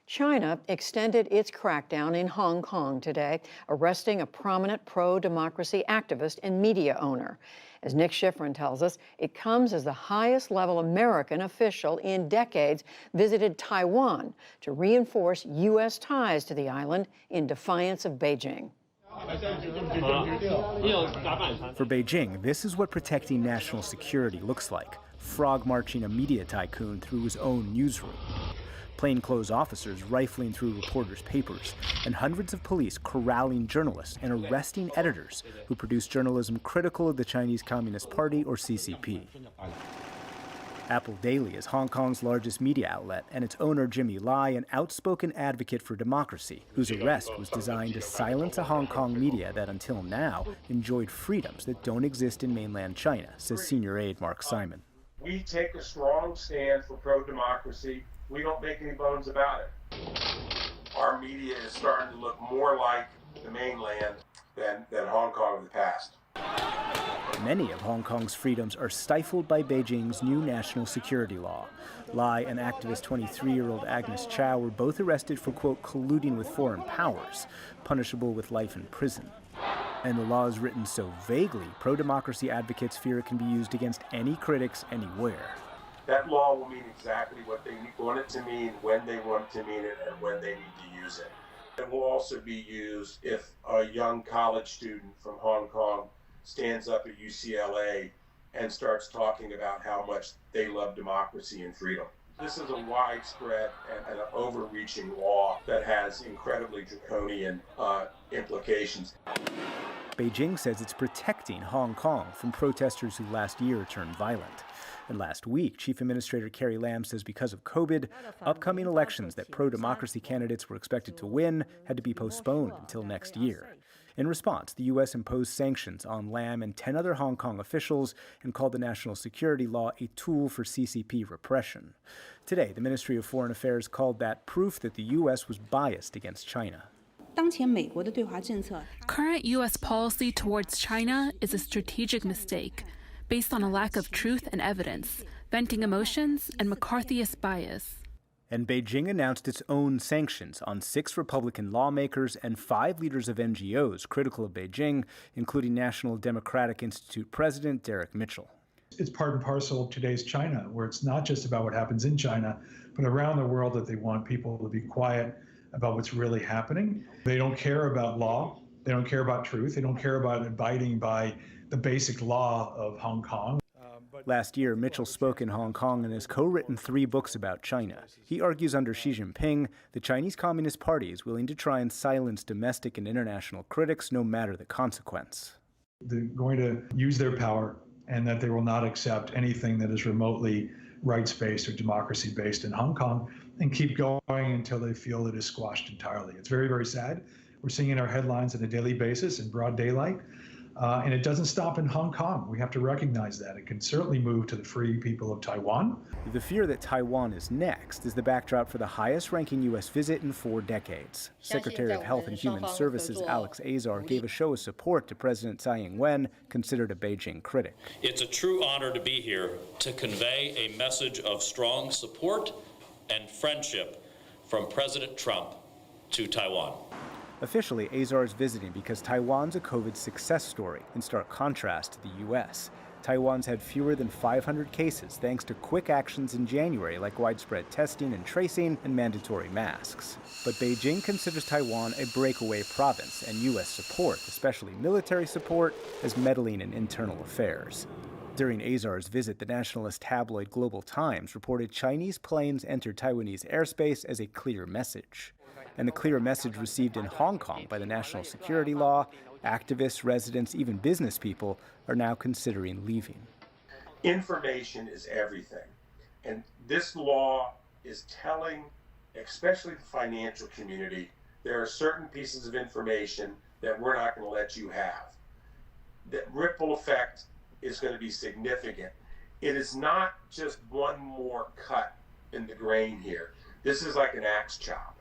China extended its crackdown in Hong Kong today, arresting a prominent pro-democracy activist and media owner. As Nick Schifrin tells us, it comes as the highest-level American official in decades visited Taiwan to reinforce U.S. ties to the island in defiance of Beijing. For Beijing, this is what protecting national security looks like, frog-marching a media tycoon through his own newsroom. Plainclothes officers rifling through reporters' papers, and hundreds of police corralling journalists and arresting editors who produce journalism critical of the Chinese Communist Party or CCP. Apple Daily is Hong Kong's largest media outlet, and its owner, Jimmy Lai, an outspoken advocate for democracy, whose arrest was designed to silence a Hong Kong media that until now enjoyed freedoms that don't exist in mainland China, says senior aide Mark Simon. We take a strong stand for pro-democracy. We don't make any bones about it. Our media is starting to look more like the mainland than Hong Kong of the past. Many of Hong Kong's freedoms are stifled by Beijing's new national security law. Lai and activist 23-year-old Agnes Chow were both arrested for, quote, colluding with foreign powers, punishable with life in prison. And the law is written so vaguely, pro-democracy advocates fear it can be used against any critics anywhere. That law will mean exactly what they want it to mean, when they want it to mean it, and when they need to use it. It will also be used if a young college student from Hong Kong stands up at UCLA and starts talking about how much they love democracy and freedom. This is a widespread and an overreaching law that has incredibly draconian implications. Beijing says it's protecting Hong Kong from protesters who last year turned violent. And last week, Chief Administrator Carrie Lam says because of COVID, upcoming elections that pro-democracy candidates were expected to win had to be postponed until next year. In response, the U.S. imposed sanctions on Lam and 10 other Hong Kong officials and called the national security law a tool for CCP repression. Today, the Ministry of Foreign Affairs called that proof that the U.S. was biased against China. Current U.S. policy towards China is a strategic mistake, based on a lack of truth and evidence, venting emotions, and McCarthyist bias. And Beijing announced its own sanctions on 6 Republican lawmakers and 5 leaders of NGOs critical of Beijing, including National Democratic Institute President Derek Mitchell. It's part and parcel of today's China, where it's not just about what happens in China, but around the world, that they want people to be quiet about what's really happening. They don't care about law. They don't care about truth. They don't care about abiding by the basic law of Hong Kong. Last year, Mitchell spoke in Hong Kong and has co-written 3 books about China. He argues under Xi Jinping, the Chinese Communist Party is willing to try and silence domestic and international critics no matter the consequence. They're going to use their power, and that they will not accept anything that is remotely rights-based or democracy-based in Hong Kong, and keep going until they feel it is squashed entirely. It's very, very sad. We're seeing in our headlines on a daily basis in broad daylight. And it doesn't stop in Hong Kong. We have to recognize that. It can certainly move to the free people of Taiwan. The fear that Taiwan is next is the backdrop for the highest-ranking U.S. visit in 4 decades. Secretary of Health and Human Services Alex Azar gave a show of support to President Tsai Ing-wen, considered a Beijing critic. It's a true honor to be here to convey a message of strong support and friendship from President Trump to Taiwan. Officially, Azar is visiting because Taiwan's a COVID success story, in stark contrast to the U.S. Taiwan's had fewer than 500 cases thanks to quick actions in January like widespread testing and tracing and mandatory masks. But Beijing considers Taiwan a breakaway province, and U.S. support, especially military support, as meddling in internal affairs. During Azar's visit, the nationalist tabloid Global Times reported Chinese planes entered Taiwanese airspace as a clear message. And the clear message received in Hong Kong by the national security law, activists, residents, even business people are now considering leaving. Information is everything. And this law is telling, especially the financial community, there are certain pieces of information that we're not going to let you have. The ripple effect is going to be significant. It is not just one more cut in the grain here. This is like an axe chop.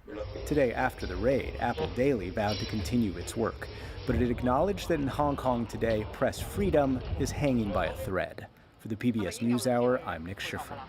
Today, after the raid, Apple Daily vowed to continue its work, but it acknowledged that in Hong Kong today, press freedom is hanging by a thread. For the PBS NewsHour, I'm Nick Schifrin.